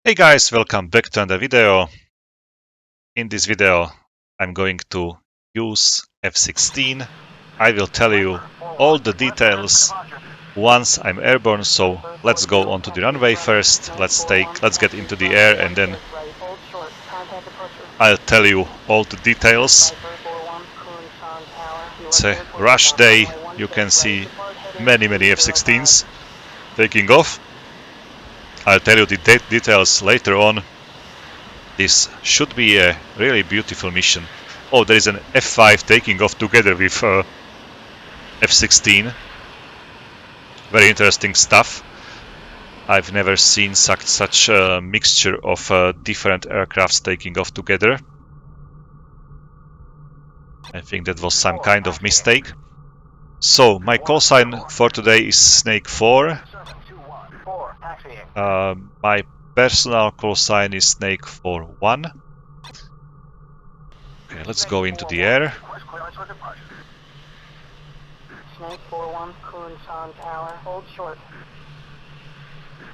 Hey guys, welcome back to another video. In this video, I'm going to use F-16. I will tell you all the details once I'm airborne, so let's go onto the runway first. Let's get into the air and then I'll tell you all the details. It's a rush day. You can see many F-16s taking off. I'll tell you the details later on. This should be a really beautiful mission. Oh, there is an F5 taking off together with F-16. Very interesting stuff. I've never seen such a mixture of different aircrafts taking off together. I think that was some kind of mistake. So, my call sign for today is Snake 4. My personal call sign is Snake 41. Okay, let's go into the air. Snake 41, Kunsan Tower, hold short.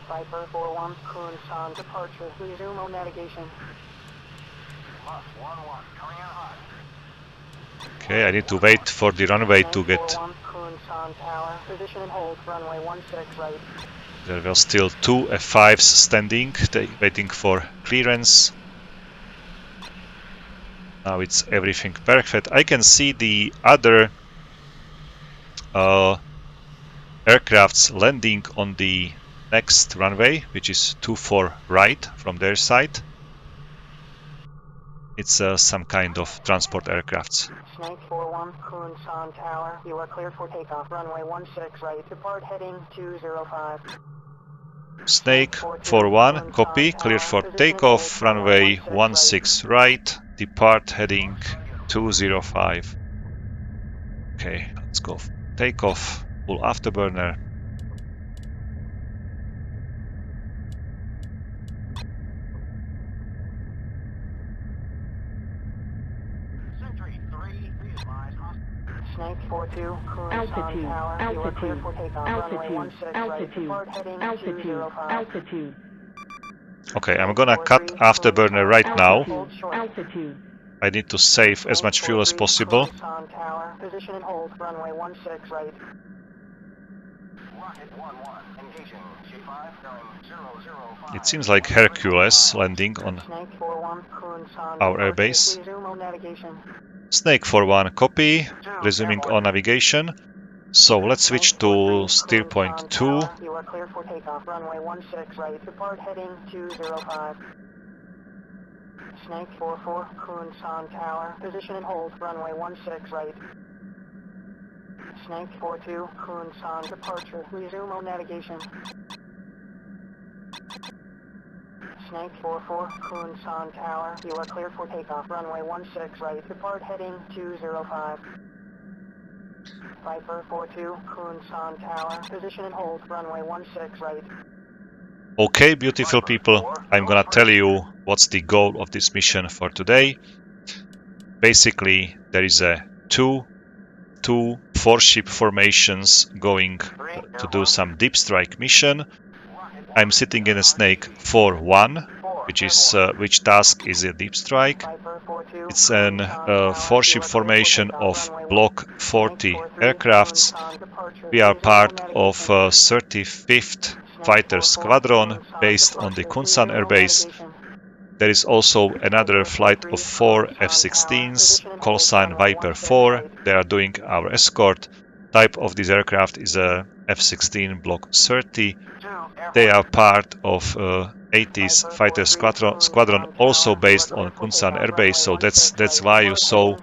Viper 41, Kunsan, departure, resume on navigation. Plus 1-1, coming in hot. Okay, I need to wait for the runway to get... Snake 41, Kunsan Tower, position and hold, runway 16 right. There were still two F5s standing, waiting for clearance. Now it's everything perfect. I can see the other aircrafts landing on the next runway, which is 24 right from their side. It's some kind of transport aircrafts. Snake 41, Kunsan Tower, you are clear for takeoff, runway 16 right, depart heading 205. Snake 41, copy, clear for takeoff, runway 16 right, depart heading 205. Okay, let's go for takeoff, full afterburner. Sentry 3, be advised, Snake 42, Kunsan Tower, you are clear for takeoff, runway 16 right, depart heading 205. Altitude. Okay, I'm gonna cut afterburner right now. Altitude. I need to save as much fuel as possible. Tower, position and hold, runway 16 right. Rocket 1-1, engaging, J5, going 005. It seems like Hercules landing on Snake 41, Kunsan, our airbase. resume on navigation. Snake 41, copy, resuming on navigation. So let's switch to steer point 2. You are clear for takeoff, runway 16 right, depart heading 205. Snake 44, Kunsan Tower, position and hold, runway 16 right. Snake 42, Kunsan, departure, resume on navigation. Snake 44, Kunsan Tower, you are clear for takeoff, runway 16 right, depart heading 205. Viper 42, Kunsan Tower, position and hold, runway 16 right. Okay, beautiful people, I'm gonna tell you what's the goal of this mission for today. Basically, there is a two 4-ship formations going to do some deep strike mission. I'm sitting in a Snake 4-1, which task is a deep strike. It's an 4-ship formation of Block 40 aircrafts. We are part of 35th Fighter Squadron based on the Kunsan Air Base. There is also another flight of 4 F-16s, call sign Viper 4. They are doing our escort. Type of this aircraft is a F-16 Block 30. They are part of 80s Fighter Squadron, also based on Kunsan Air Base. So that's why you saw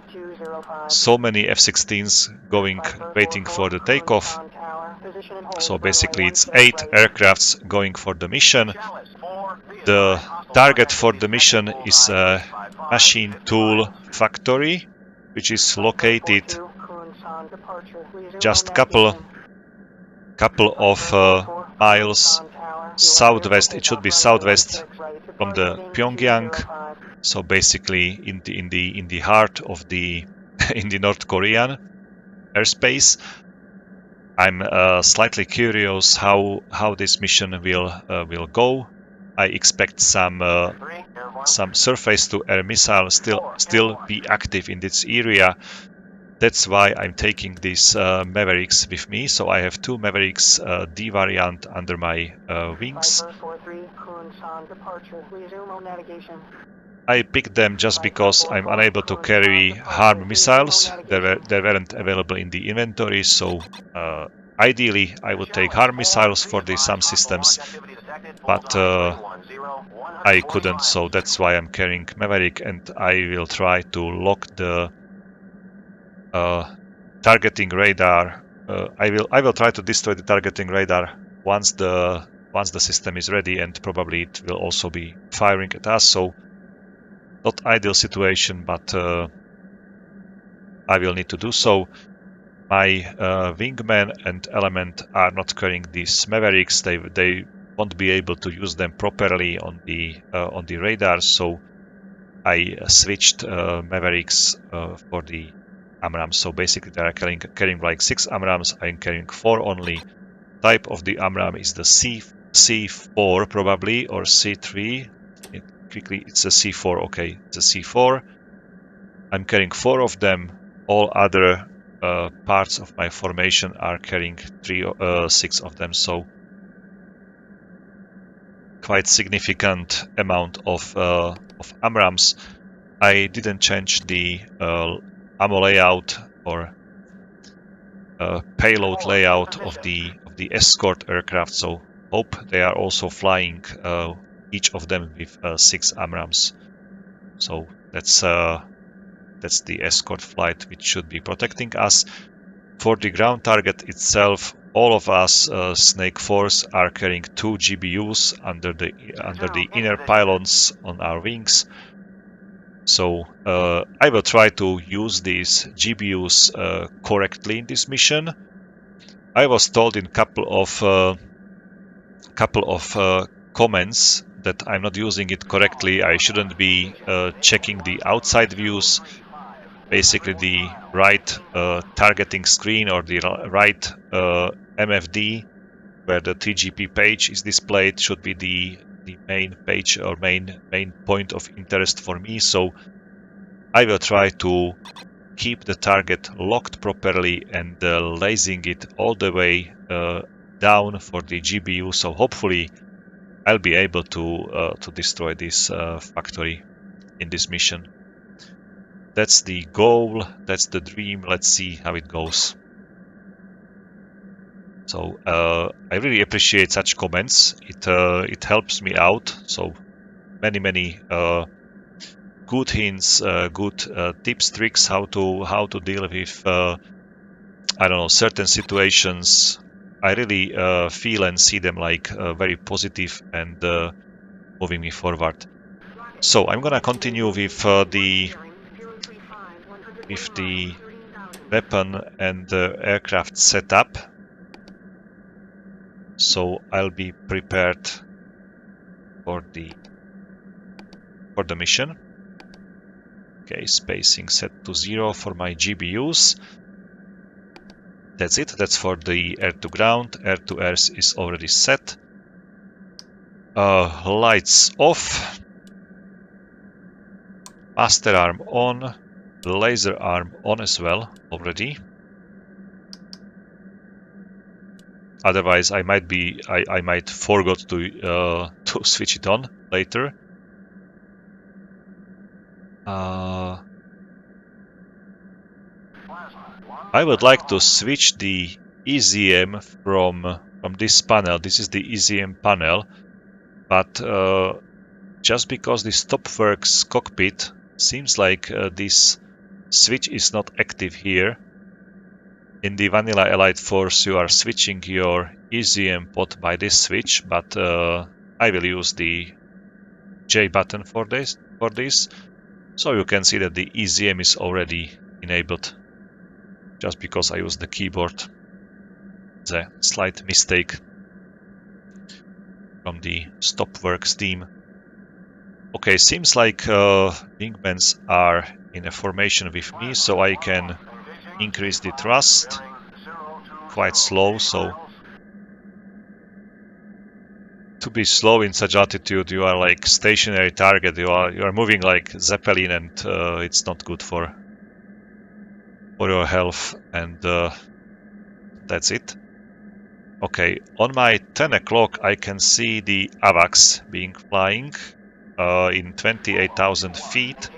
so many F-16s waiting for the takeoff. So basically it's 8 aircrafts going for the mission. The target for the mission is a machine tool factory, which is located just couple of miles southwest. It should be southwest from the Pyongyang. So basically in the heart of the in the North Korean airspace. I'm slightly curious how this mission will go. I expect some surface-to-air missile still be active in this area. That's why I'm taking these Mavericks with me. So I have two Mavericks D variant under my wings. I picked them just because I'm unable to carry HARM missiles. They weren't available in the inventory, so ideally I would take HARM missiles for the SAM systems, but I couldn't, so that's why I'm carrying Maverick, and I will try to lock the targeting radar. I will try to destroy the targeting radar once the system is ready, and probably it will also be firing at us. So not ideal situation, but I will need to do so. My wingman and element are not carrying these Mavericks. They won't be able to use them properly on the radar. So I switched Mavericks for the AMRAAMs. So basically, they are carrying like 6 AMRAAMs. I'm carrying 4 only. Type of the AMRAAM is the C4 probably, or C3. It's a C4. Okay, it's a C4. I'm carrying 4 of them. All other parts of my formation are carrying 6 of them. So quite significant amount of AMRAAMs. I didn't change the ammo layout or payload layout of the escort aircraft, so hope they are also flying each of them with 6 AMRAAMs. So that's the escort flight which should be protecting us. For the ground target itself, all of us Snake Force are carrying 2 GBUs under the inner pylons on our wings. So I will try to use these GBUs correctly in this mission. I was told in couple of comments that I'm not using it correctly. I shouldn't be checking the outside views, basically the right targeting screen or the right MFD where the TGP page is displayed should be the main page or main point of interest for me. So I will try to keep the target locked properly and lasing it all the way down for the GBU. So hopefully I'll be able to destroy this factory in this mission. That's the goal. That's the dream. Let's see how it goes. So I really appreciate such comments. It helps me out. So many good hints, good tips, tricks how to deal with I don't know, certain situations. I really feel and see them like very positive and moving me forward. So I'm gonna continue with the weapon and aircraft setup. So I'll be prepared for the mission. Okay, spacing set to 0 for my GBUs. That's it. That's for the air to ground. Air to air is already set. Lights off. Master arm on. Laser arm on as well already. Otherwise, I might forgot to switch it on later. I would like to switch the EZM from this panel. This is the EZM panel, but just because the Stopworks cockpit seems like this switch is not active here. In the Vanilla Elite Force, you are switching your EZM pod by this switch, but I will use the J button for this. So you can see that the EZM is already enabled just because I use the keyboard. It's a slight mistake from the Stopworks team. Okay, seems like wingmans are in a formation with me, so I can increase the thrust. Quite slow, so to be slow in such altitude. You are like stationary target. You are moving like Zeppelin, and it's not good for your health. And that's it. Okay, on my 10 o'clock I can see the AVAX being flying in 28,000 feet.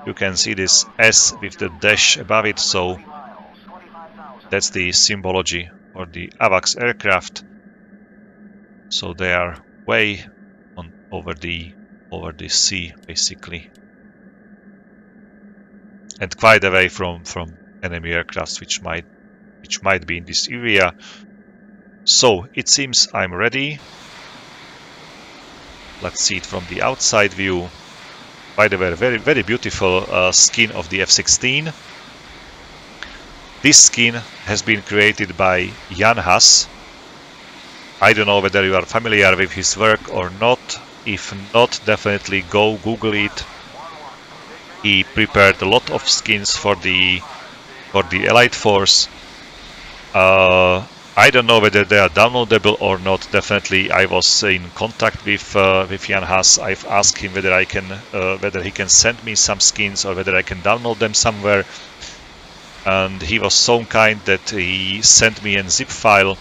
You can see this S with the dash above it, so that's the symbology for the AVAX aircraft. So they are way on over the sea, basically, and quite away from enemy aircrafts which might be in this area. So it seems I'm ready. Let's see it from the outside view. By the way, very, very beautiful skin of the F-16. This skin has been created by Jan Haas. I don't know whether you are familiar with his work or not. If not, definitely go Google it. He prepared a lot of skins for the Elite Force. I don't know whether they are downloadable or not. Definitely, I was in contact with Jan Haas. I've asked him whether he can send me some skins or whether I can download them somewhere. And he was so kind that he sent me a zip file,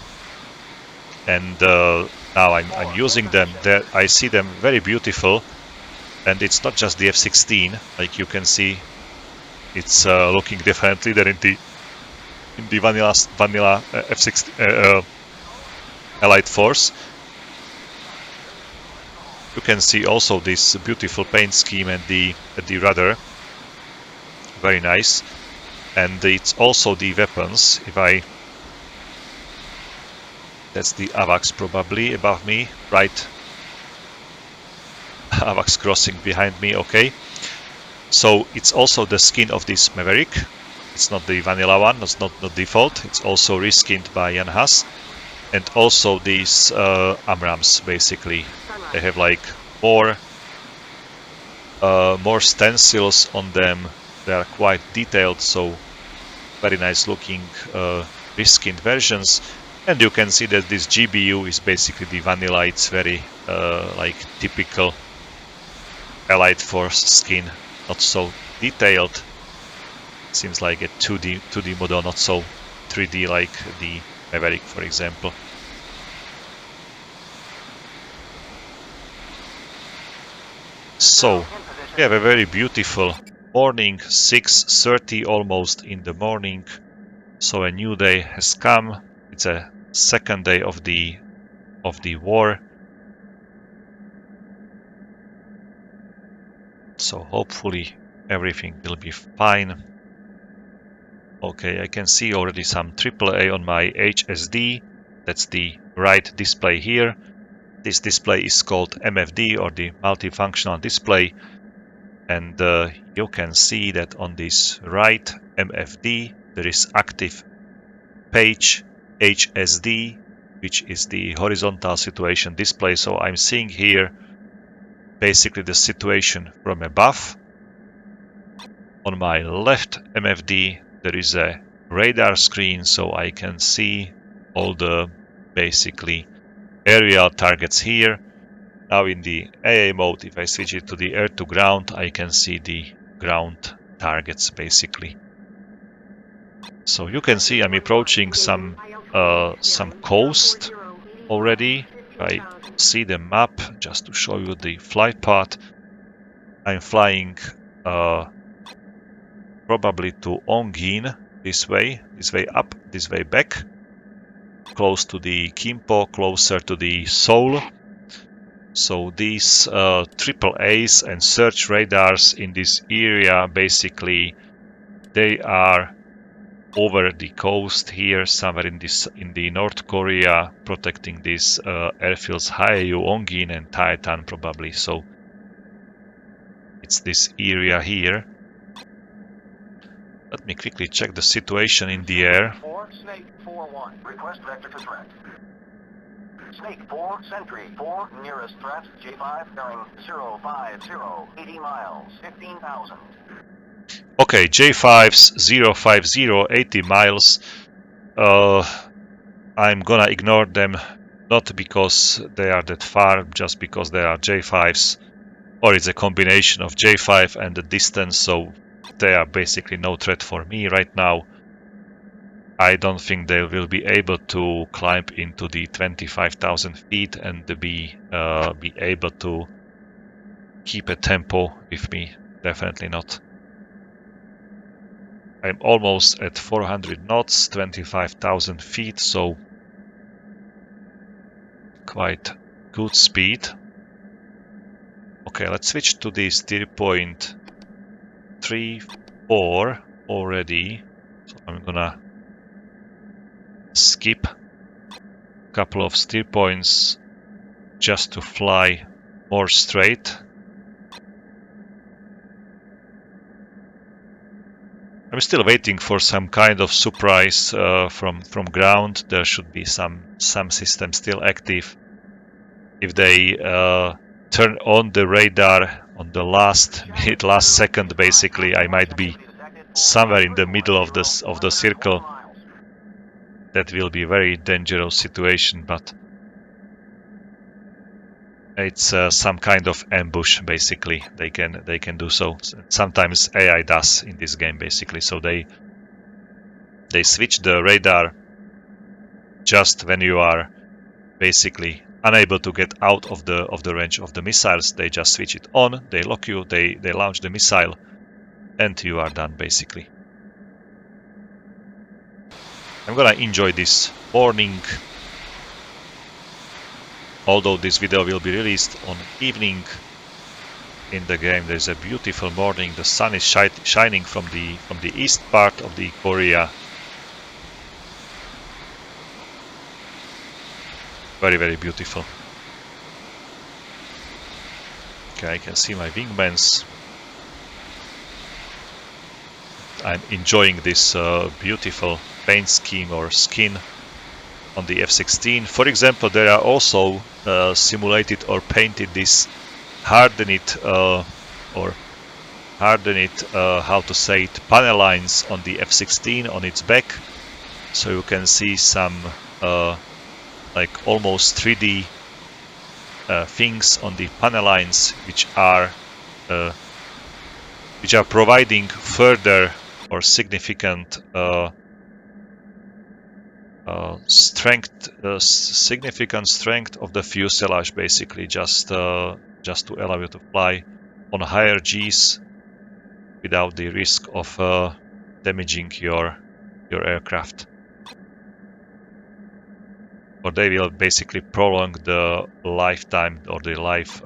and now I'm using them. I see them very beautiful, and it's not just the F-16. Like you can see, it's looking differently than in the vanilla F-16 Elite Force. You can see also this beautiful paint scheme and the rudder, very nice. And it's also the weapons. That's the AVAX probably above me, right? AVAX crossing behind me, okay. So it's also the skin of this Maverick. It's not the vanilla one, it's not the default. It's also reskinned by Jan Haas. And also these AMRAAMs, basically. They have like more stencils on them. They are quite detailed, so very nice looking reskinned versions. And you can see that this GBU is basically the vanilla. It's very like typical Elite Force skin, not so detailed. Seems like a 2D model, not so 3D like the Maverick, for example. So we have a very beautiful morning, 6:30 almost in the morning. So a new day has come. It's a second day of the war. So hopefully everything will be fine. Okay, I can see already some AAA on my HSD. That's the right display here. This display is called MFD, or the multifunctional display. And you can see that on this right MFD there is active page HSD, which is the horizontal situation display. So I'm seeing here basically the situation from above. On my left MFD there is a radar screen, so I can see all the basically aerial targets here. Now in the AA mode, if I switch it to the air to ground, I can see the ground targets basically. So you can see I'm approaching some coast already. I see the map just to show you the flight path. I'm flying probably to Ongin, this way up, this way back, close to the Kimpo, closer to the Seoul. So these AAAs and search radars in this area, basically, they are over the coast here, somewhere in the North Korea, protecting these airfields Haeju, Ongin, and Taetan probably. So it's this area here. Let me quickly check the situation in the air. Snake 4-1. Request vector to threat. Snake 4, Sentry 4, nearest threat, J5, bearing 050, 80 miles, 15,000. Okay, J5s 050, 80 miles. I'm gonna ignore them not because they are that far, just because they are J5s, or it's a combination of J5 and the distance, so they are basically no threat for me right now. I don't think they will be able to climb into the 25,000 feet and be able to keep a tempo with me. Definitely not. I'm almost at 400 knots, 25,000 feet, so quite good speed. Okay, let's switch to the steer point 3-4 already. So I'm gonna skip a couple of steer points just to fly more straight. I'm still waiting for some kind of surprise from ground. There should be some system still active. If they turn on the radar on the last minute, last second, basically, I might be somewhere in the middle of the circle. That will be a very dangerous situation, but it's some kind of ambush. Basically, they can do so. Sometimes AI does in this game, basically. So they switch the radar just when you are basically unable to get out of the range of the missiles. They just switch it on. They lock you. They launch the missile, and you are done, basically. I'm gonna enjoy this morning. Although this video will be released on evening, in the game there's a beautiful morning. The sun is shining from the east part of the Korea. Very, very beautiful. Okay, I can see my wingmans. I'm enjoying this beautiful paint scheme or skin on the F-16. For example, there are also simulated or painted this hardened how to say it, panel lines on the F-16 on its back, so you can see some like almost 3D things on the panel lines, which are providing further or significant significant strength of the fuselage, basically, just to allow you to fly on higher Gs without the risk of damaging your aircraft. Or they will basically prolong the lifetime or the life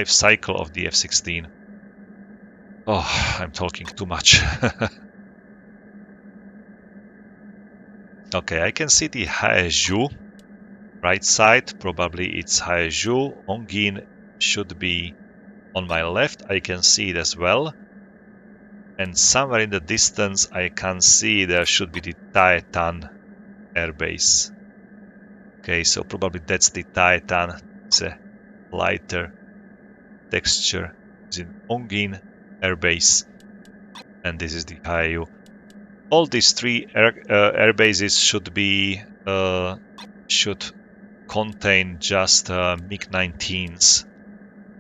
cycle of the F-16. Oh, I'm talking too much. Okay, I can see the Haeju right side. Probably it's Haeju. Ongin should be on my left. I can see it as well. And somewhere in the distance I can see there should be the Taetan airbase. Okay, so probably that's the Taetan. It's a lighter texture. It's in Ongin airbase. And this is the Haeju. All these three air bases should contain just MiG-19s,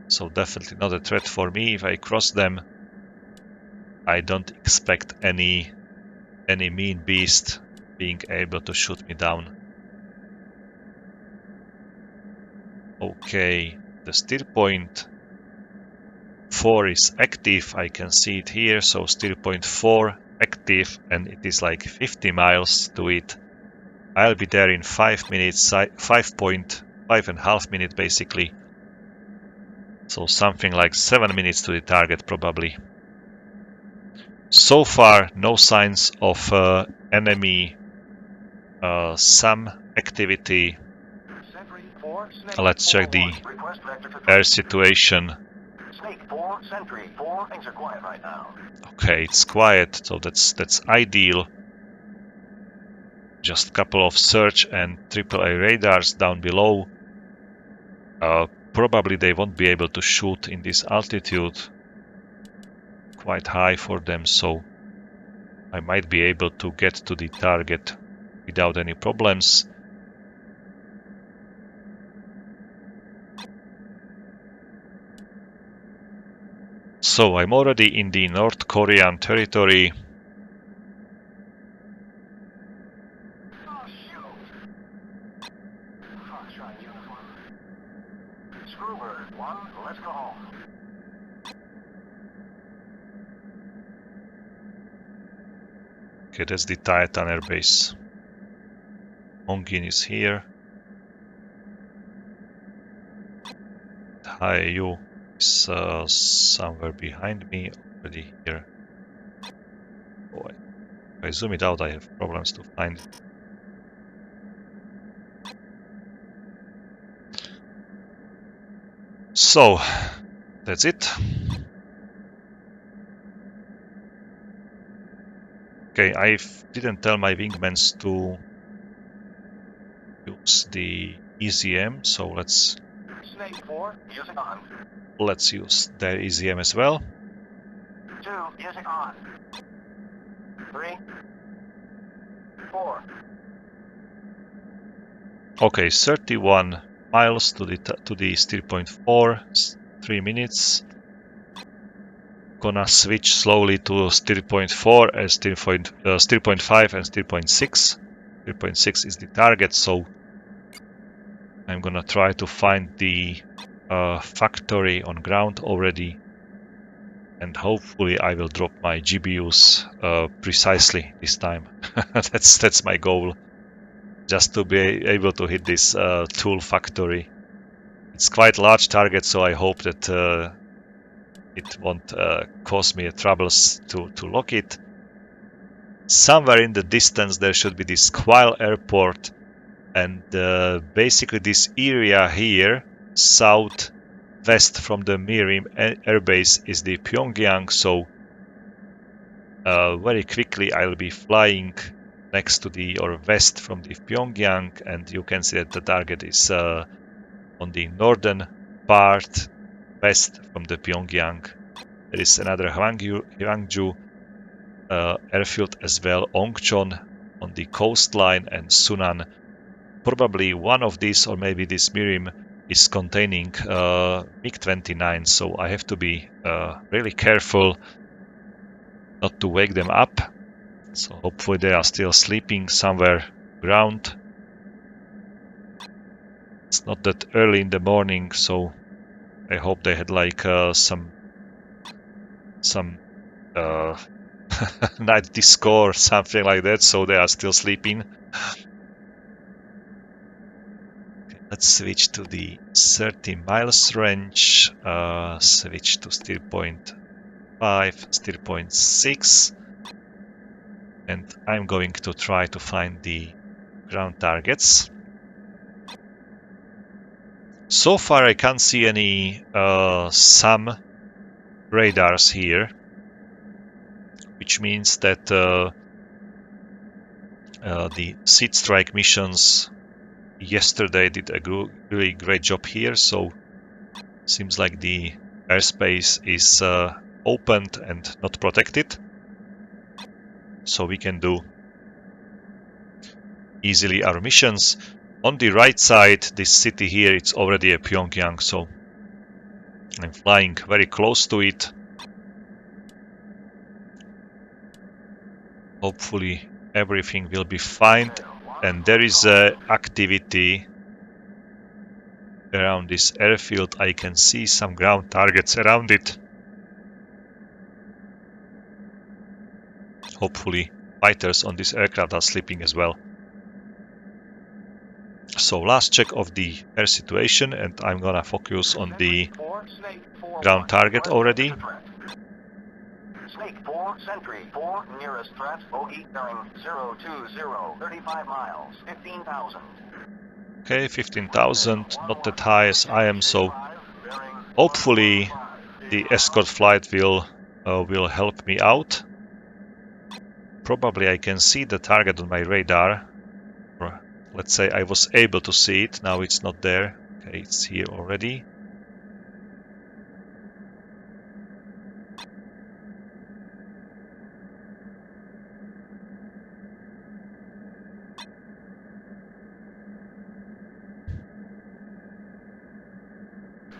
so definitely not a threat for me. If I cross them, I don't expect any mean beast being able to shoot me down. Okay, the steer point 4 is active. I can see it here. So steer point 4 active, and it is like 50 miles to it. I'll be there in 5 minutes, 5.5 minutes basically. So something like 7 minutes to the target probably. So far, no signs of enemy SAM activity. Let's check the air situation. Okay, it's quiet, so that's ideal. Just a couple of search and AAA radars down below. Probably they won't be able to shoot in this altitude. Quite high for them, so I might be able to get to the target without any problems. So I'm already in the North Korean territory. Oh, shoot! Foxtrot uniform. Screwbird 1, let's go home. Okay, that's the Titan Air Base. Hongin is here. Haeyu is somewhere behind me, already here. Oh, if I zoom it out, I have problems to find it. So, that's it. Okay, I didn't tell my wingmans to use the EZM, so let's Snake 4, music on. use their EZM as well. 2, music on. 3, 4. Okay, 31 miles to the steer point 4, 3 minutes. Gonna switch slowly to steer point 4 and steer point 5 and steer point 6. Steer point 6 is the target, so I'm gonna try to find the factory on ground already, and hopefully I will drop my GBUs precisely this time. That's my goal, just to be able to hit this tool factory. It's quite a large target, so I hope that it won't cause me troubles to lock it. Somewhere in the distance there should be this Quail airport, and basically this area here, southwest from the Mirim airbase, is the Pyongyang, so very quickly I'll be flying next to the, or west from the Pyongyang, and you can see that the target is on the northern part, west from the Pyongyang. There is another Hwangju airfield as well, Ongchon on the coastline, and Sunan. Probably one of these, or maybe this Mirim, is containing MiG-29, so I have to be really careful not to wake them up. So hopefully they are still sleeping somewhere ground. It's not that early in the morning, so I hope they had like some night disco or something like that, so they are still sleeping. Okay, let's switch to the 30 miles range, switch to steer point 5, steer point 6, and I'm going to try to find the ground targets. So far I can't see any SAM radars here, which means that the seed strike missions yesterday did a really great job here, so seems like the airspace is opened and not protected, so we can do easily our missions. On the right side, this city here, it's already a Pyongyang, so I'm flying very close to it. Hopefully everything will be fine, and there is activity around this airfield. I can see some ground targets around it. Hopefully fighters on this aircraft are sleeping as well. So last check of the air situation, and I'm gonna focus on the ground target already. Snake 4, Sentry 4, nearest threat, bogey bearing 020, 35 miles, 15,000. Okay, 15,000, not that high as I am, so hopefully the escort flight will help me out. Probably I can see the target on my radar, or let's say I was able to see it, now it's not there. Okay, it's here already.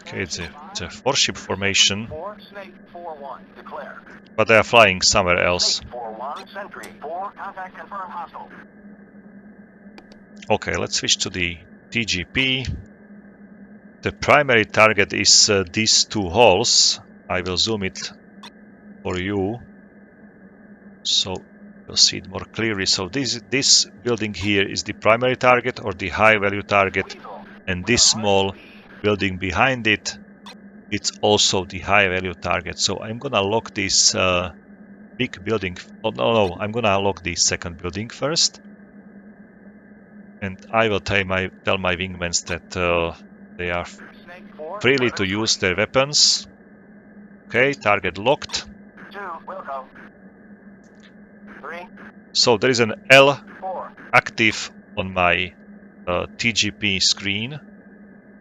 Okay, it's a 4-ship formation, 4, Snake 4-1, declare. but they are flying somewhere else. Snake 4-1, Sentry 4, contact confirmed hostile. Okay, let's switch to the TGP. The primary target is these two halls. I will zoom it for you, so you'll see it more clearly. So this building here is the primary target or the high value target, and this small building behind it, it's also the high value target. So I'm gonna lock this big building. Oh, no, I'm gonna lock the second building first, and I will tell my wingmen that they are freely to use their weapons. Okay, target locked. 2, Wilco. 3, So there is an L 4. active on my TGP screen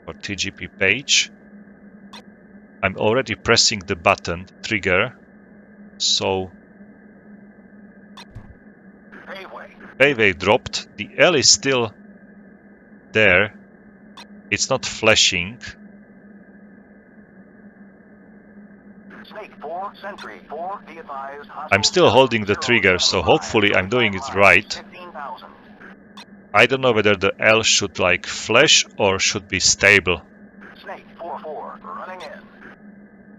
or TGP page. I'm already pressing the button trigger, so Payway dropped. The L is still there. It's not flashing. Snake 4, Sentry 4, be advised, I'm still holding the trigger, so hopefully I'm doing it right. 15,000. I don't know whether the L should like flash or should be stable. Snake 4-4, running in.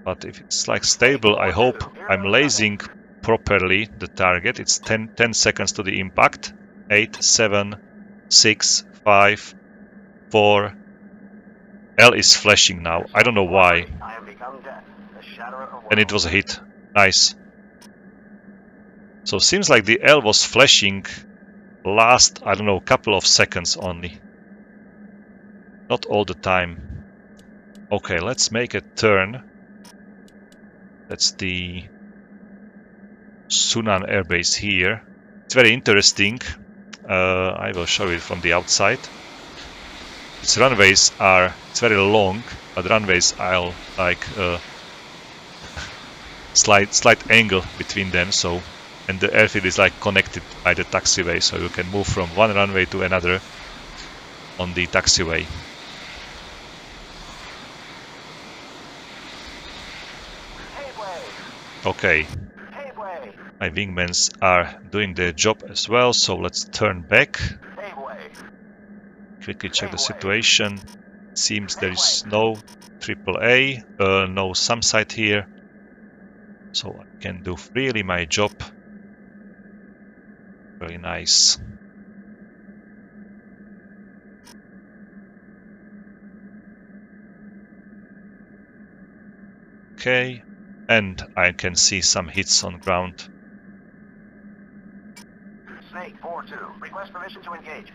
But if it's like stable, I hope I'm lasing properly the target. It's 10 seconds to the impact. 8, 7, 6, 5, 4. L is flashing now. I don't know why. I have become dead. The shadow of And it was a hit. Nice. So seems like the L was flashing last, I don't know, couple of seconds only. Not all the time. Okay, let's make a turn. That's the Sunan airbase here. It's very interesting. I will show it from the outside. Its runways are, it's very long, but runways are like slight angle between them. So, and the airfield is like connected by the taxiway, so you can move from one runway to another on the taxiway. Okay. My wingmen are doing their job as well, so let's turn back. Quickly check the situation. Seems there is no AAA, no SAM site here, so I can do freely my job. Very nice. Okay, and I can see some hits on ground. Snake 4-2, request permission to engage.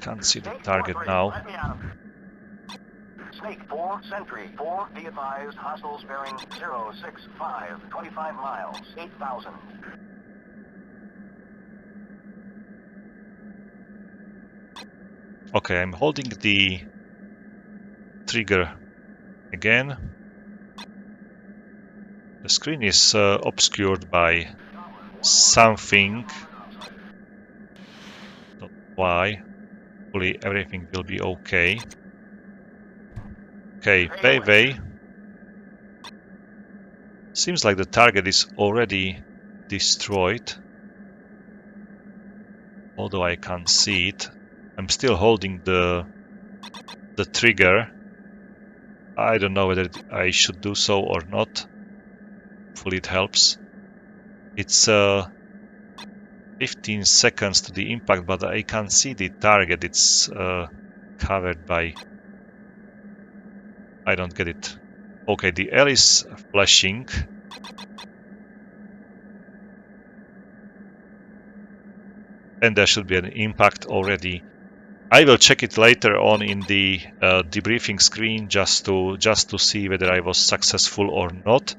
Can't see the target now. Snake 4, Sentry 4, be advised, hostiles bearing 065, 25 miles, 8,000. Okay, I'm holding the trigger again. The screen is obscured by something. Don't know why. Hopefully everything will be okay. Okay, Payway. Seems like the target is already destroyed. Although I can't see it. I'm still holding the trigger. I don't know whether I should do so or not. Hopefully it helps. It's 15 seconds to the impact, but I can't see the target. It's covered by... I don't get it. Okay, the L is flashing. And there should be an impact already. I will check it later on in the debriefing screen just to see whether I was successful or not.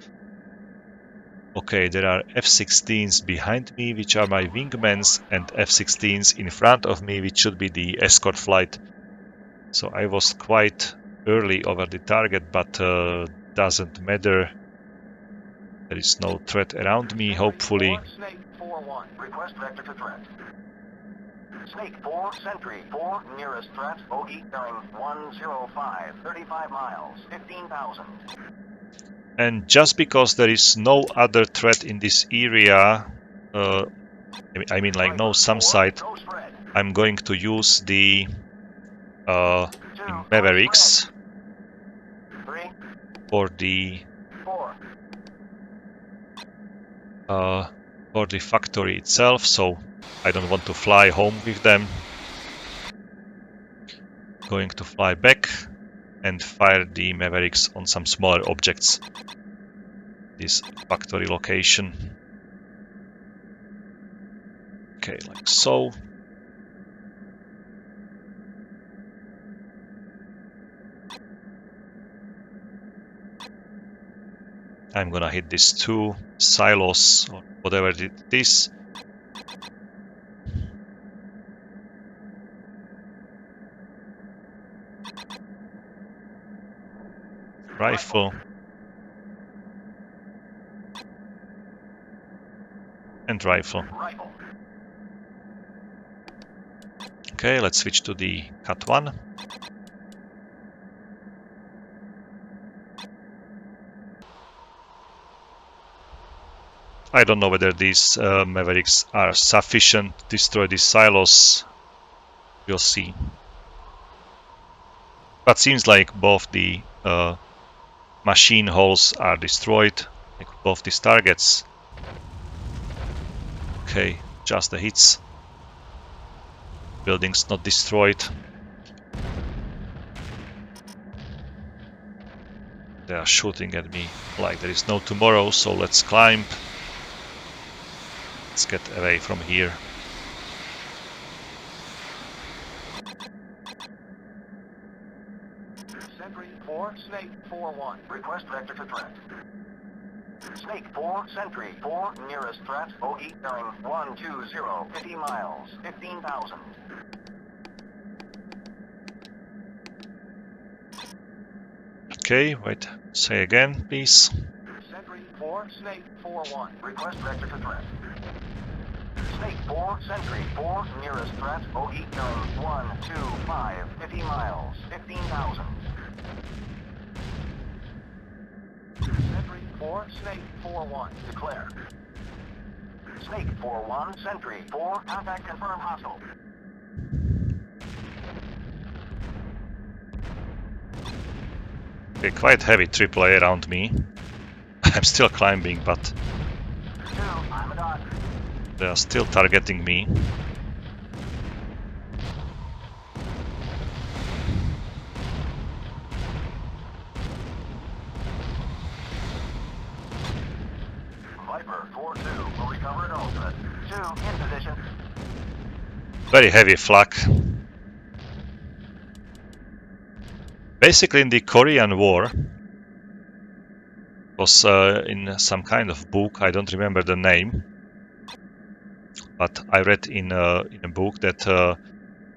Okay, there are F-16s behind me, which are my wingmen, and F-16s in front of me, which should be the escort flight. So I was quite early over the target, but doesn't matter. There is no threat around me, hopefully. Snake 4-1, request vector to threat. Snake 4, Sentry 4, nearest threat, bogey, bearing 105, 35 miles, 15,000. And just because there is no other threat in this area, I mean like no SAM site, I'm going to use the Mavericks for the factory itself, so I don't want to fly home with them. Going to fly back and fire the Mavericks on some smaller objects. This factory location. Okay, like so. I'm gonna hit these 2 silos or whatever it is. Rifle. And rifle. Okay, let's switch to the Cat 1. I don't know whether these Mavericks are sufficient to destroy these silos. We'll see. But seems like both the machine hulls are destroyed, like both these targets. Okay, just the hits. Buildings not destroyed. They are shooting at me like there is no tomorrow, so let's climb. Let's get away from here. Sentry 4, Snake 4-1. Request vector to threat. Snake 4, Sentry 4, nearest threat, bogey, bearing 120, 50 miles, 15,000. Okay, wait, say again, please. Sentry 4, Snake 4-1. Request vector to threat. Snake 4, Sentry 4, nearest threat, bogey, bearing 125, 50 miles, 15,000. Sentry 4, Snake 4-1. Declare. Snake 4-1, Sentry 4, contact confirmed hostile. Okay, quite heavy AAA around me. I'm still climbing, but 2, I'm a dot. they are still targeting me. Viper 4-2 will recover at all threat. 2 in position. Very heavy flak. Basically, in the Korean War, was in some kind of book. I don't remember the name, but I read in a book that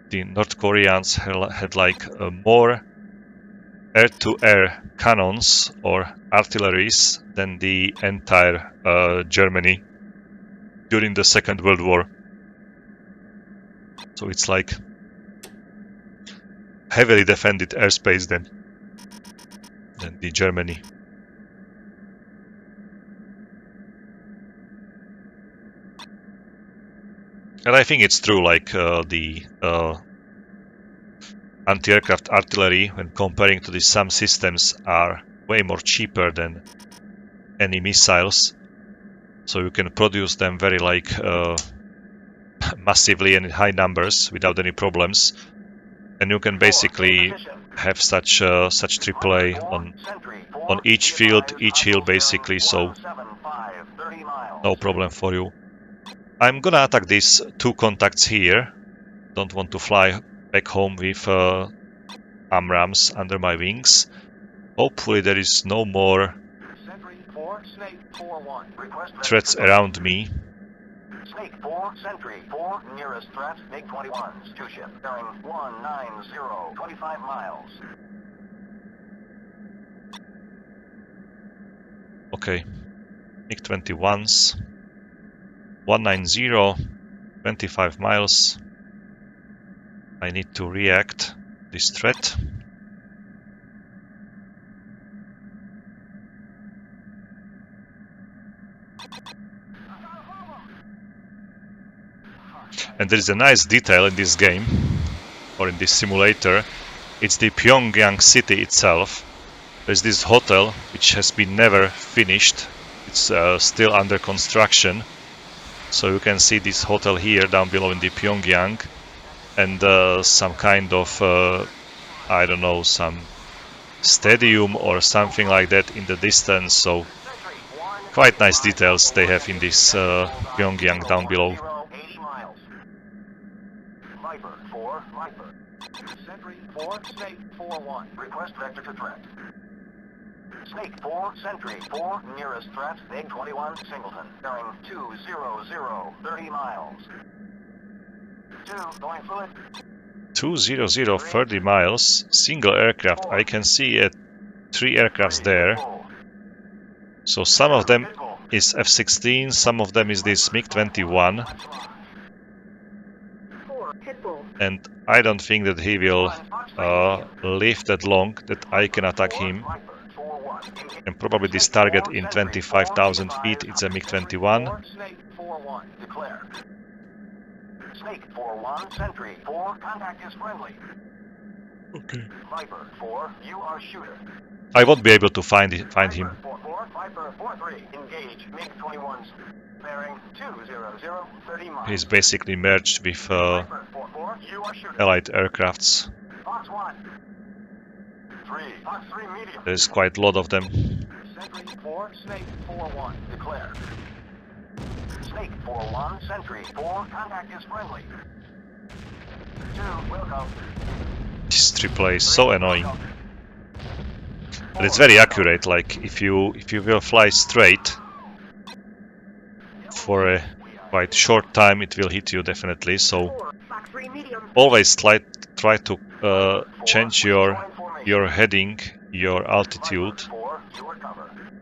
the North Koreans had like more air-to-air cannons or artilleries than the entire Germany during the Second World War. So it's like heavily defended airspace than the Germany. And I think it's true, like the anti-aircraft artillery, when comparing to the SAM systems, are way more cheaper than any missiles. So you can produce them very like massively and in high numbers without any problems. And you can basically have such AAA on each field, each hill basically, so no problem for you. I'm gonna attack these 2 contacts here. Don't want to fly back home with AMRAAMs under my wings. Hopefully there is no more threats around me. Snake 4, Sentry 4, nearest threat, MiG-21s, 2 ship, bearing 190, 25 miles. Okay, MiG-21s, 190, 25 miles. I need to react this threat. And there is a nice detail in this game, or in this simulator. It's the Pyongyang city itself. There's this hotel which has been never finished. It's still under construction. So you can see this hotel here down below in the Pyongyang, and some kind of, I don't know, some stadium or something like that in the distance. So quite nice details they have in this Pyongyang down below. 80 miles. Viper 4, Viper. Sentry 4, Snake 4-1. Request vector to threat. Snake 4, Sentry 4, nearest threat, Big 21, Singleton. Bearing 200, 30 miles. 2, going fluid. 200, 30 miles, single aircraft. I can see 3 aircrafts there. So some of them is F-16, some of them is this MiG-21. And I don't think that he will live that long that I can attack him. And probably this target in 25,000 feet, it's a MiG-21. Snake 4-1, declare. Snake 4-1, Sentry 4, contact is friendly. Okay. Viper 4, you are shooter. I won't be able to find him. Viper 4-4, Viper 4-3, engage MiG-21s. Bearing 200, 30 miles. He's basically merged with Viper 4-4, you are shooter. Allied aircrafts. Fox 1. 3, Fox 3 medium. There's quite a lot of them. Sentry 4, Snake 4-1, declare. Snake 4-1, Sentry 4, contact is friendly. 2, will go. This AAA is so annoying. But it's very accurate, like if you will fly straight for a quite short time, it will hit you definitely. So always try to change your heading, your altitude,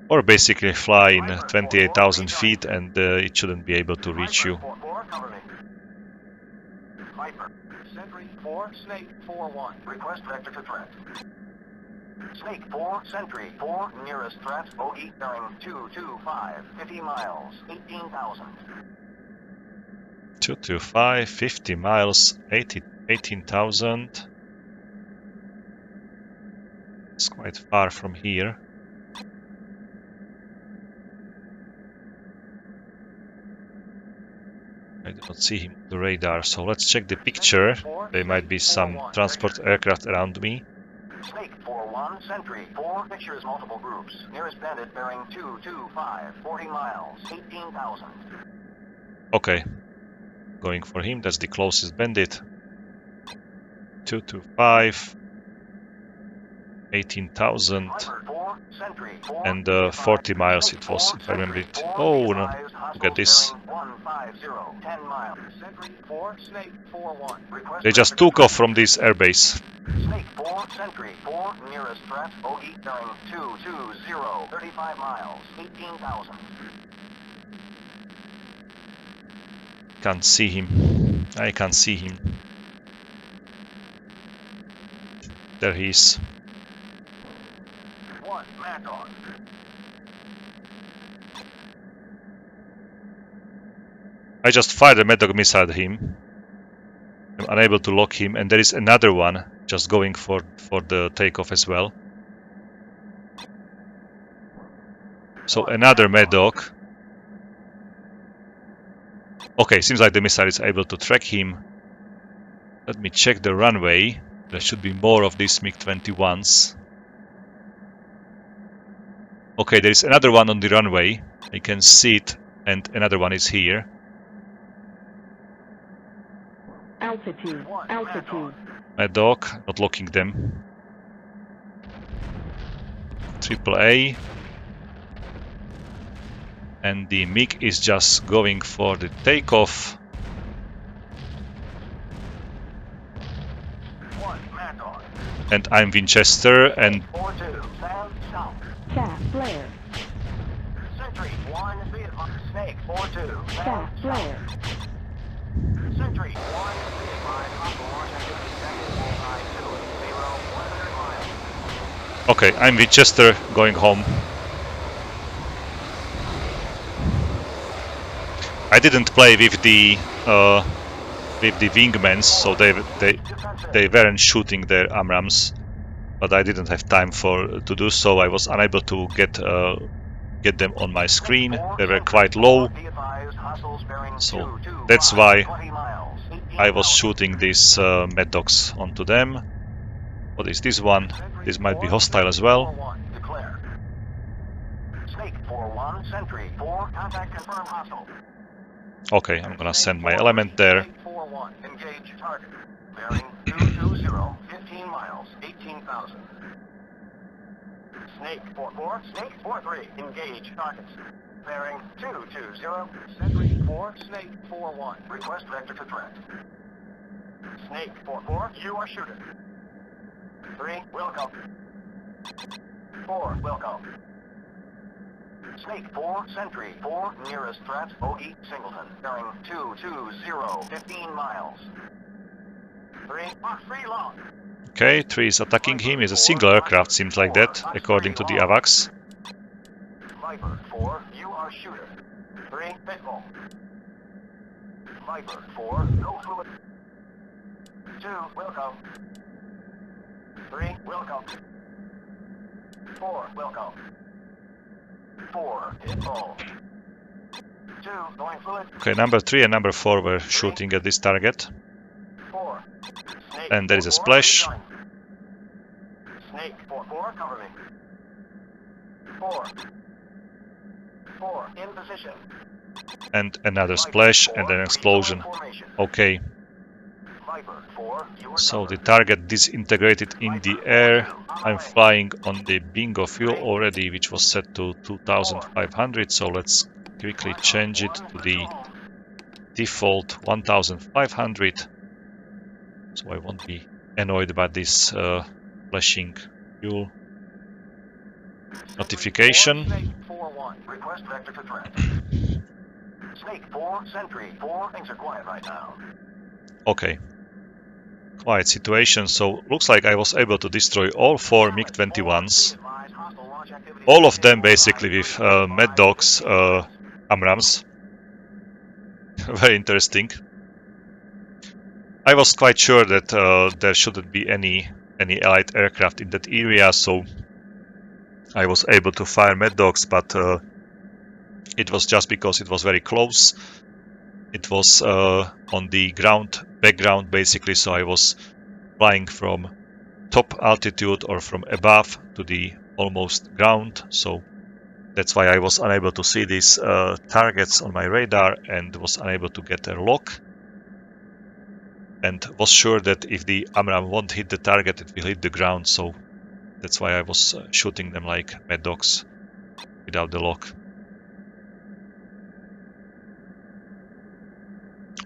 or basically fly in 28,000 feet and it shouldn't be able to reach you. Viper, Sentry 4, Snake 4-1, request vector to threat. Snake 4, Sentry 4, nearest threat, bogey bearing 225, 50 miles, 18,000. 225, 50 miles, 18,000. It's quite far from here. I do not see him on the radar, so let's check the picture. There might be some transport aircraft around me. Snake 4-1, Sentry 4, pictures multiple groups. Nearest bandit bearing 225, 40 miles, 18,000. Okay, going for him, that's the closest bandit. 225, 18,000, and 40 miles it was, if I remember it. Oh no, look at this. They just took off from this airbase. Snake 4, Sentry 4, nearest threat, bogey bearing 220, 35 miles, 18,000. Can't see him. I can't see him. There he is. 1, Mad Dog. I just fired a Mad Dog missile at him. I'm unable to lock him, and there is another one just going for the takeoff as well. So another Mad Dog. Okay, seems like the missile is able to track him. Let me check the runway. There should be more of these MiG-21s. Okay, there is another one on the runway. I can see it, and another one is here. Altitude, altitude. Mad Dog, not locking them. AAA. And the MiG is just going for the takeoff. And I'm Winchester, and Chaff flare. Sentry 1, Snake 4-2. Chaff flare. Sentry 1, hostile launch activity. Okay, I'm Winchester, going home. I didn't play with the wingmans, so they weren't shooting their AMRAAMs, but I didn't have time to do so. I was unable to get them on my screen. They were quite low, so that's why I was shooting these Mad Dogs onto them. What is this one? This might be hostile as well. Snake 4-1, Sentry 4, contact confirmed hostile. Okay, I'm gonna send my element there. Snake 4-1, engage target. Bearing 220, 15 miles, 18,000. Snake 4-4, Snake 4-3, engage targets. Bearing 220, Sentry 4, Snake 4-1, request vector to threat. Snake 4-4, you are shooter. 3, will go. 4, will go. Snake 4, Sentry 4, nearest threat, Bogey, Singleton, bearing 220, 15 miles. 3, free long. Okay, 3 is attacking him. It's a single aircraft, seems like that, according to the AVAX. Viper 4, you are shooter. 3, pitbull. Viper 4, no fluid. 2, will go. 3, will go. 4, will go. 4, pitbull. 2, going fluid. Okay, number 3 and number 4 were shooting at this target. 4. Snake And there is a 4-4, splash. rejoin. Snake 4-4, cover me. 4. 4, in position. And another splash and an explosion. Okay, Viper 4, you are so the covered. target disintegrated in the air. I'm flying on the bingo fuel already, which was set to 2500, so let's quickly change it to the default 1500, so I won't be annoyed by this flashing fuel notification. Snake 4-1, request vector to threat. Snake 4, Sentry 4, things are quiet right now. Okay, quiet situation. So looks like I was able to destroy all 4 MiG-21s, all of them basically with Mad Dogs AMRAAMs. Very interesting. I was quite sure that there shouldn't be any allied aircraft in that area, so I was able to fire Mad Dogs, but it was just because it was very close. It was on the background basically, so I was flying from top altitude or from above to the almost ground, so that's why I was unable to see these targets on my radar and was unable to get a lock, and was sure that if the AMRAAM won't hit the target, it will hit the ground, so that's why I was shooting them like Mad Dogs without the lock.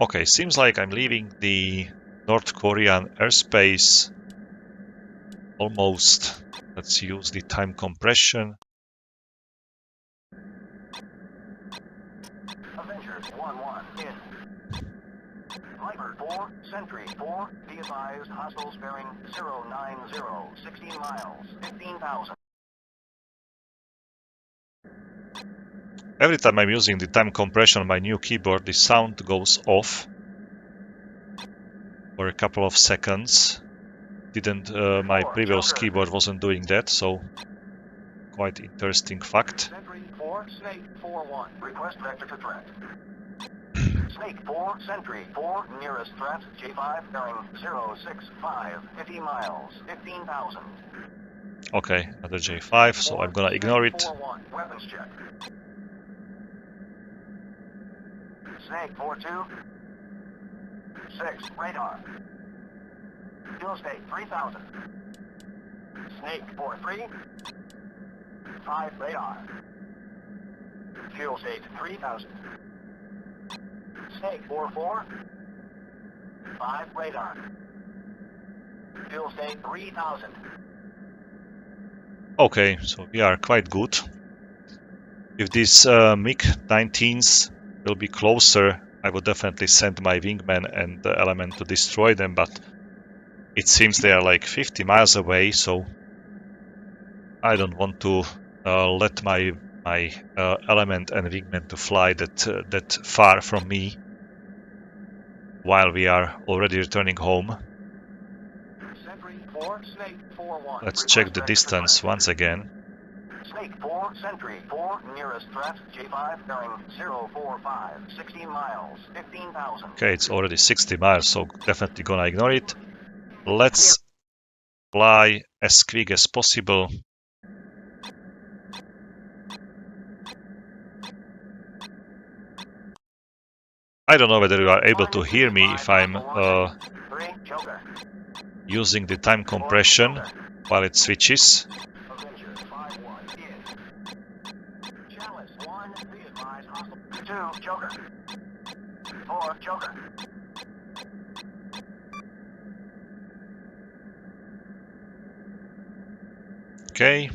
Okay, seems like I'm leaving the North Korean airspace almost. Let's use the time compression. Avengers 1-1, in. Viper 4, Sentry 4, be advised, hostiles bearing 090, 16 miles, 15,000. Every time I'm using the time compression on my new keyboard, the sound goes off for a couple of seconds. My previous keyboard wasn't doing that, so quite interesting fact. Sentry 4, Snake 4-1, request vector to threat. Snake 4, Sentry 4, nearest threat, J5 bearing 065, 50 miles, 15,000. Okay, another J5, so I'm gonna ignore it. 4-1, weapons check. Snake 4-2, 6, radar. Fuel state 3,000. Snake 4-3, 5, radar. Fuel state 3,000. Snake 4-4, 5, radar. Fuel state 3,000. Okay, so we are quite good. If these MiG-19s will be closer, I would definitely send my wingman and the element to destroy them, but it seems they are like 50 miles away, so I don't want to let my element and wingman to fly that far from me while we are already returning home. Sentry 4, Snake 4-1. Let's Request check the vector distance to once again. Snake 4, Sentry 4, nearest threat, J5, bearing 045, 16 miles, 15,000. Okay, it's already 60 miles, so definitely gonna ignore it. Let's fly as quick as possible. I don't know whether you are able to hear me if I'm using the time compression while it switches. Okay.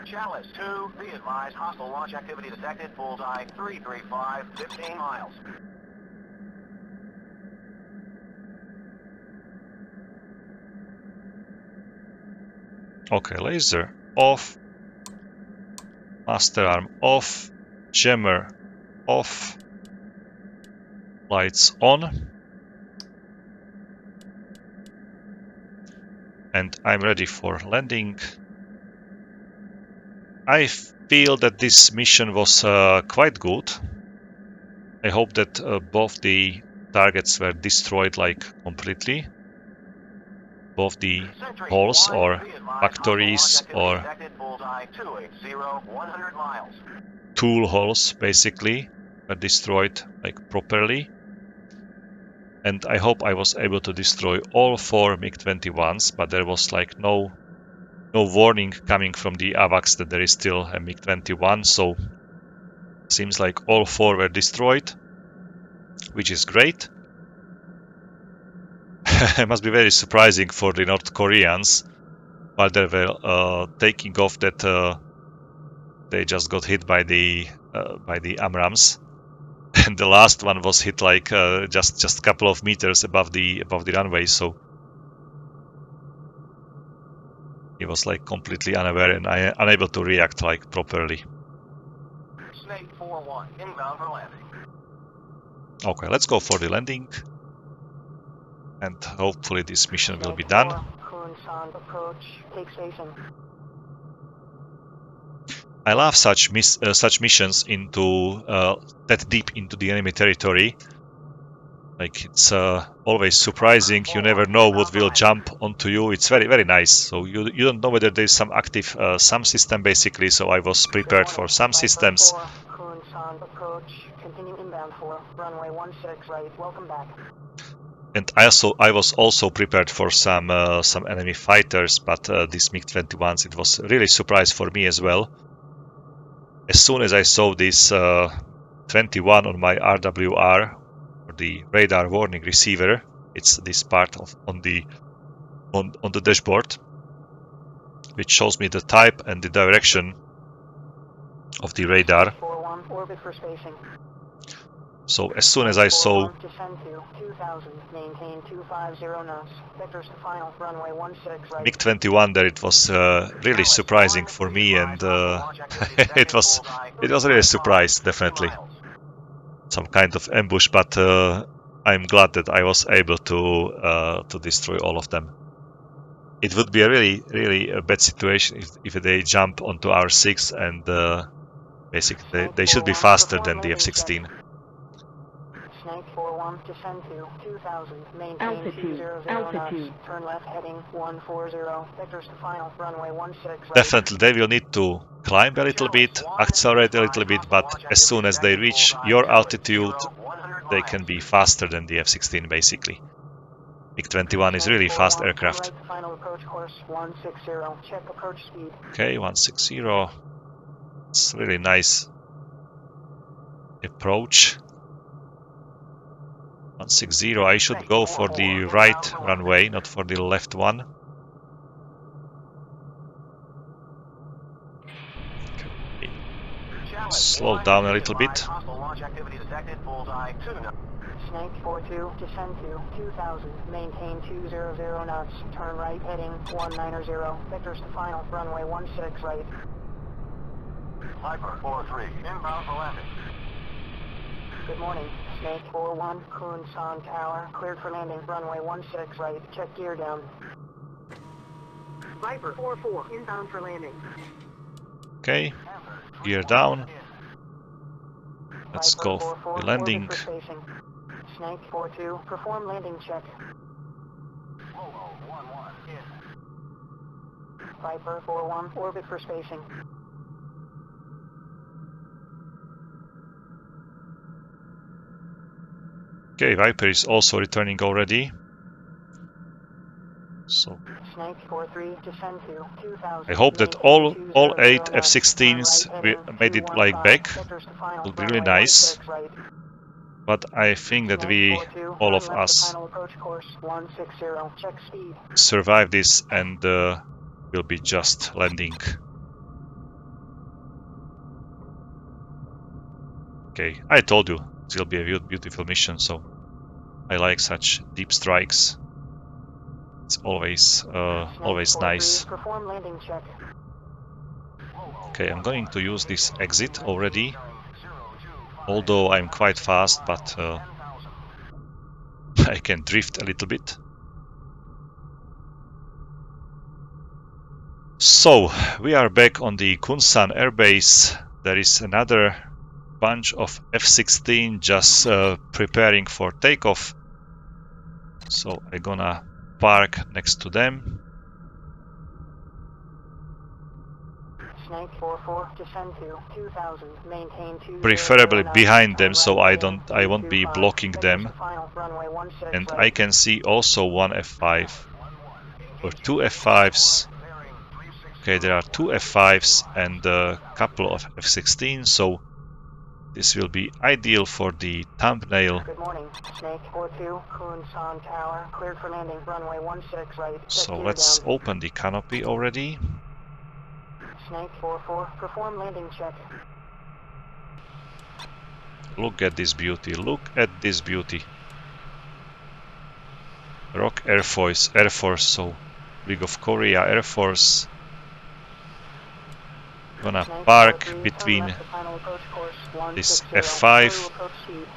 Chalice 2, be advised, hostile launch activity detected, bullseye 335, 15 miles. Okay, laser off. Master arm off. Jammer off. Lights on. And I'm ready for landing. I feel that this mission was quite good. I hope that both the targets were destroyed like completely. Both the halls or factories or tool halls basically were destroyed like properly. And I hope I was able to destroy all 4 MiG-21s, but there was like no warning coming from the AWACS that there is still a MiG-21, so seems like all 4 were destroyed, which is great. It must be very surprising for the North Koreans while they were taking off that they just got hit by the AMRAAMs, and the last one was hit like just a couple of meters above the runway, so he was like completely unaware and unable to react like properly. Snake 4-1, inbound for landing. Okay, let's go for the landing, and hopefully this mission will be done. Approach, take station. I love such missions into that deep into the enemy territory. Like it's always surprising. You never know what will jump onto you. It's very, very nice. So you don't know whether there's some active SAM system basically. So I was prepared for SAM systems. Approach, continue inbound for runway 16 right. Welcome back. And I was also prepared for some enemy fighters, but these MiG-21s, it was really a surprise for me as well. As soon as I saw this 21 on my RWR, or the radar warning receiver, it's this part on the dashboard, which shows me the type and the direction of the radar. Orbit for spacing. So as soon as I saw MiG-21 there, it was really surprising for me, and it was really a surprise, definitely. Some kind of ambush, but I'm glad that I was able to destroy all of them. It would be a really a bad situation if they jump onto our 6 and basically they should be faster than the F-16. Snake 4-1, descend to 2000, maintain altitude, 200 altitude. knots, turn left heading 140, vectors to final, runway 16 right. Definitely they will need to climb a little bit, accelerate a little bit, but as soon as they reach your altitude, they can be faster than the F-16 basically. MiG-21 is really fast aircraft. Final approach course 160, check approach speed. Okay, 160. It's really nice approach. 160. I should go for the right runway, not for the left one. Okay. Slow down a little bit. Snake 42, descend to 2000, maintain 200 knots, turn right heading 190, vectors to final, runway 16 right. Viper 43, inbound for landing. Good morning, Snake 41, Kunsan Tower, cleared for landing, runway 16 right, check gear down. Viper 44, inbound for landing. Okay, gear down. Let's Viper go 44, for the landing. orbit for spacing. Snake 42, perform landing check. Lolo 11, in. Viper 41, orbit for spacing. Okay, Viper is also returning already. So Snake 43, descend to 2000. I hope that Maintain all 200 8 knots. Turn F-16s right heading made it 215. like back. Vectors to final. Will be really Runway nice. 16 right. But I think that Snake we, 42, all turn of left to us, final approach course 160. Check speed. survive this and will be just landing. Okay, I told you it will be a beautiful mission, so I like such deep strikes. It's always nice. Perform landing check. Okay, I'm going to use this exit already, although I'm quite fast, but I can drift a little bit. So, we are back on the Kunsan airbase. There is another bunch of F-16 just preparing for takeoff. So I'm gonna park next to them. Snake 44, descend to 2000, maintain 200 Preferably knots, behind them, turn so right I won't be 325, blocking vectors them. to final, runway 16 And right. I can see also one F5 or two F5s. Okay, there are two F5s and a couple of F-16, so this will be ideal for the thumbnail. Good morning, Snake 42, Kunsan Tower, cleared for landing, runway 16 right. Check So gear let's down. open the canopy already. Snake 44, perform landing check. Look at this beauty, look at this beauty. Rock Air Force, so League of Korea Air Force. Gonna Snake park 43, turn between left to final approach course this 160. F5 Slow to approach speed.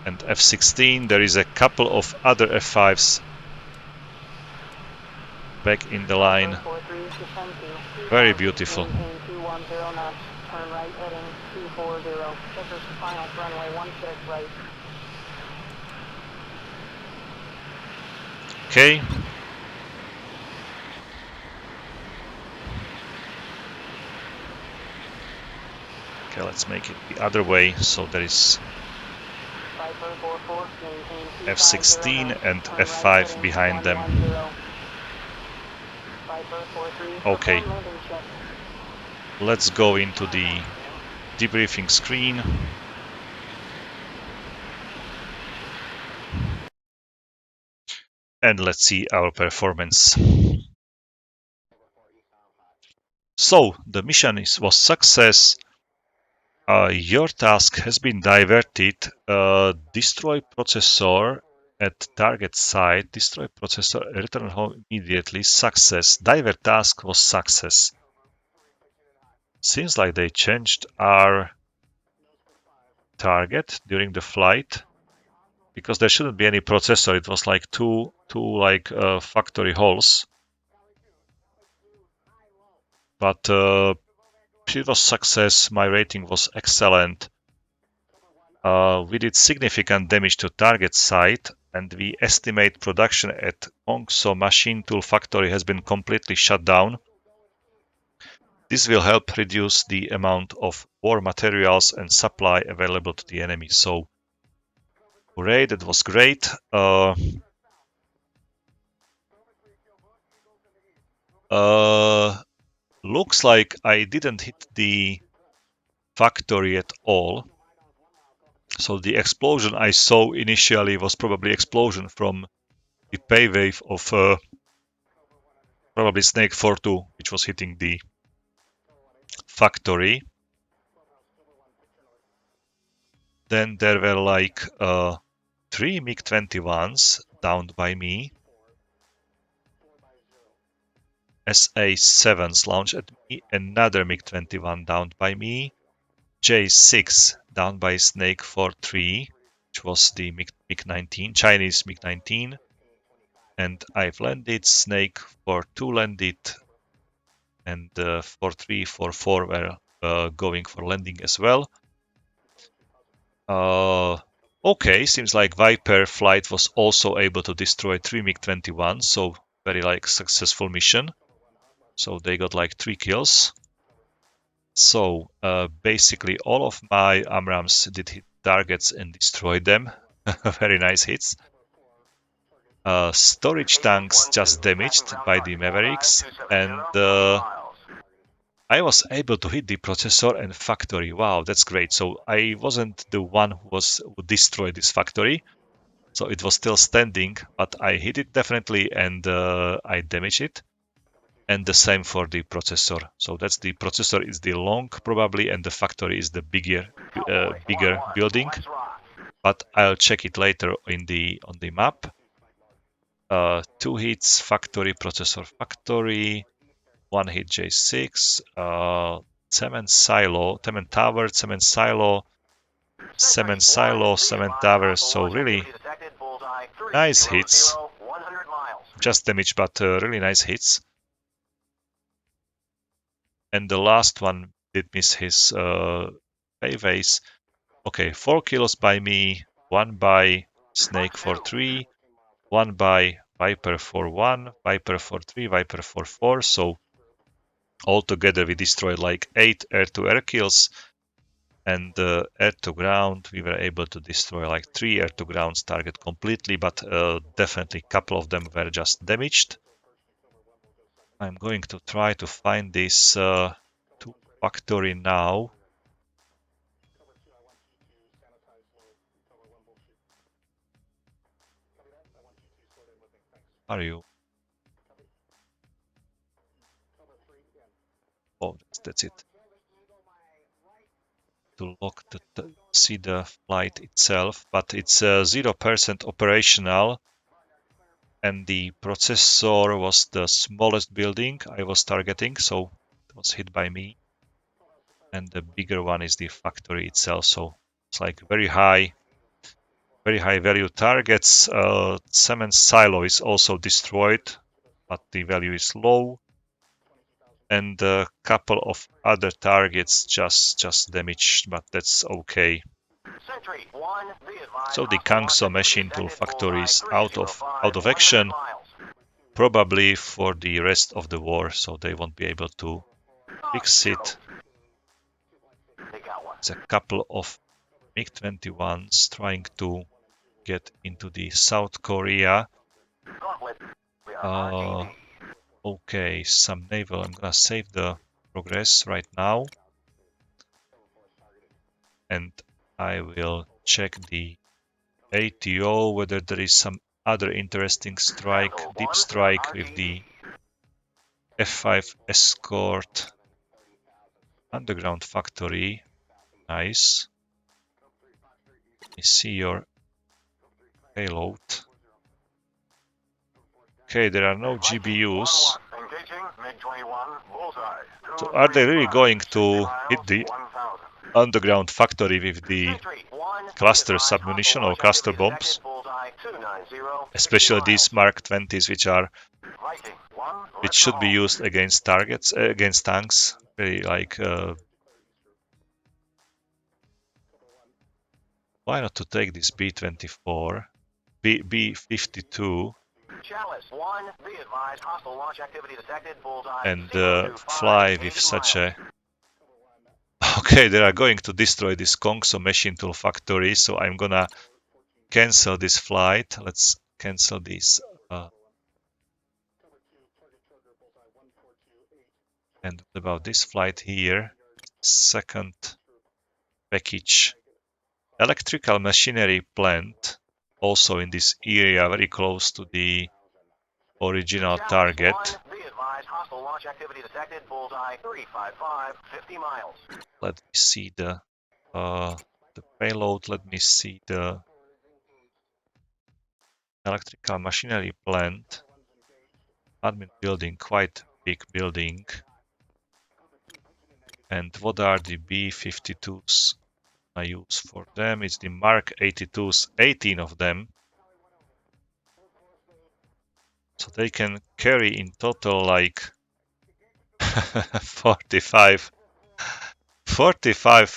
and F-16. There is a couple of other F5s back in the line. Viper 43, descend to 2000, Very beautiful. maintain 210 knots, turn right heading 240, vectors to final, runway 16 right. Okay. Okay, let's make it the other way. So there is Viper 44, maintain 250 F-16 knots, and turn F5 right heading behind them. 110. Viper 43, Okay. perform landing check. Let's go into the debriefing screen. And let's see our performance. So the mission was success. Your task has been diverted. Destroy processor at target site. Destroy processor. Return home immediately. Success. Divert task was success. Seems like they changed our target during the flight because there shouldn't be any processor. It was like two factory holes. But it was success. My rating was excellent. We did significant damage to target site, and we estimate production at Ongso machine tool factory has been completely shut down. This will help reduce the amount of war materials and supply available to the enemy. So, hooray, that was great. Looks like I didn't hit the factory at all. So the explosion I saw initially was probably explosion from the pay wave of probably Snake 42, which was hitting the factory. Then there were like 3 MiG-21s downed by me. SA-7s launched at me, another MiG-21 downed by me. J-6 downed by Snake 4-3, which was the MiG-19, Chinese MiG-19. And I've landed, Snake 4-2 landed, and 4-3, 4-4 were going for landing as well. Okay, seems like Viper flight was also able to destroy 3 MiG-21, so very successful mission. So they got 3 kills. So basically all of my AMRAAMs did hit targets and destroy them. Very nice hits. Storage tanks just damaged by the Mavericks, and I was able to hit the processor and factory. Wow, that's great. So I wasn't the one who destroyed this factory. So it was still standing, but I hit it definitely, and I damaged it. And the same for the processor. So that's the processor is the long probably, and the factory is the bigger building. But I'll check it later on the map. 2 hits, factory, processor, factory. 1 hit, J6. Cement silo, cement tower, cement silo, cement silo, cement tower. So really nice hits. Just damage, but really nice hits. And the last one did miss his paveways. Okay, 4 kills by me, 1 by Snake 4-3, 1 by Viper 4-1, Viper 4-3, Viper 4-4. So altogether we destroyed 8 air-to-air kills, and air-to-ground we were able to destroy 3 air-to-ground target completely, but definitely a couple of them were just damaged. I'm going to try to find this 2 factory now. Are you? Oh, that's it. To lock see the flight itself, but it's 0% operational, and the processor was the smallest building I was targeting, so it was hit by me. And the bigger one is the factory itself, so it's very high value targets. Cement silo is also destroyed, but the value is low. And a couple of other targets just damaged, but that's okay. So the Kangso machine tool factory is out of action, probably for the rest of the war, so they won't be able to fix it. There's a couple of MiG-21s trying to get into the South Korea. Okay, some naval. I'm gonna save the progress right now, and I will check the ATO whether there is some other interesting strike, deep strike with the F5 escort underground factory. Nice. Let me see your payload. Okay, there are no GBUs. So are they really going to hit the underground factory with the cluster submunition or cluster bombs? Especially these Mark 20s, which should be used against targets, against tanks. Very why not to take this B-24, B-52, and fly with such a... Okay, they are going to destroy this Kongso machine tool factory, so I'm gonna cancel this flight. Let's cancel this. And what about this flight here? Second package. Electrical machinery plant, also in this area, very close to the original target. Let me see the payload. Let me see the electrical machinery plant, admin building, quite big building. And what are the B-52s I use for them? It's the Mark 82s, 18 of them. So they can carry in total like 45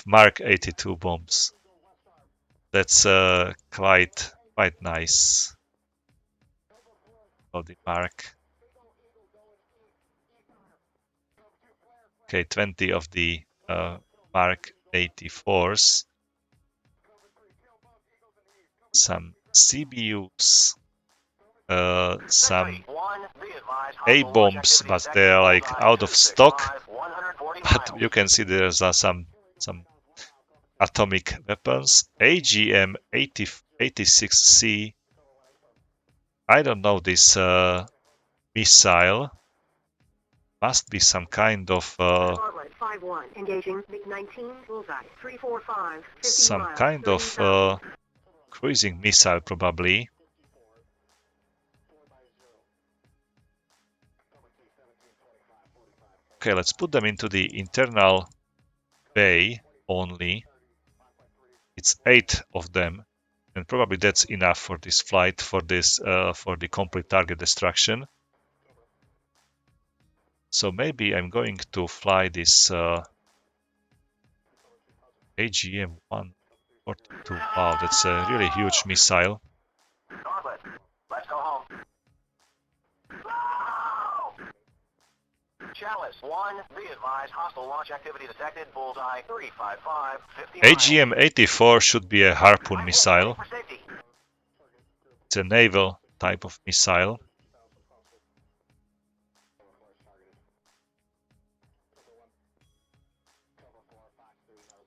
Mark 82 bombs. That's quite nice for the Mark. Okay, 20 of the Mark 84s. Some CBUs, some A-bombs, but they are like out of stock. But you can see there's some atomic weapons. AGM 86C. I don't know this missile. Must be some kind of some kind of cruising missile, probably. Okay, let's put them into the internal bay only. It's 8 of them, and probably that's enough for this flight, for the complete target destruction. So maybe I'm going to fly this AGM 142. Wow, that's a really huge missile. Let's go home. Chalice 1, be advised, hostile launch activity detected, bullseye 355, 50 AGM 84 should be a harpoon missile. It's a naval type of missile.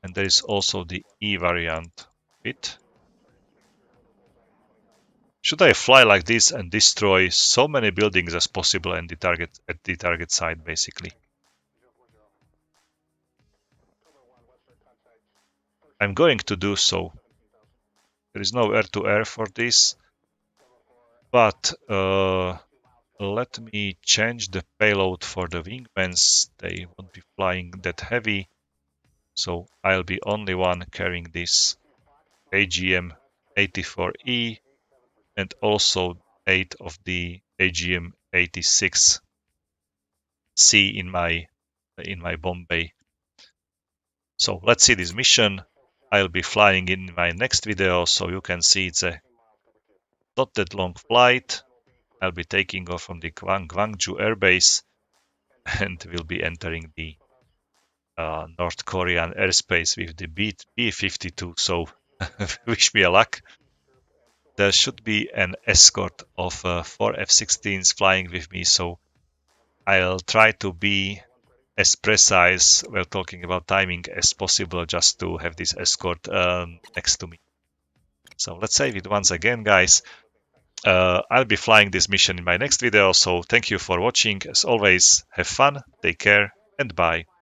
And there is also the E variant of it. Should I fly like this and destroy so many buildings as possible at the target site, basically? I'm going to do so. There is no air-to-air for this, but let me change the payload for the wingmans. They won't be flying that heavy, so I'll be only one carrying this AGM 84E and also 8 of the AGM 86C in my bomb bay. So let's see this mission. I'll be flying in my next video, so you can see it's a not that long flight. I'll be taking off from the Gwangju Air Base and will be entering the North Korean airspace with the B-52. So wish me a luck. There should be an escort of 4 F-16s flying with me, so I'll try to be as precise while talking about timing as possible, just to have this escort next to me. So let's save it once again, guys. I'll be flying this mission in my next video, so thank you for watching. As always, have fun, take care, and bye.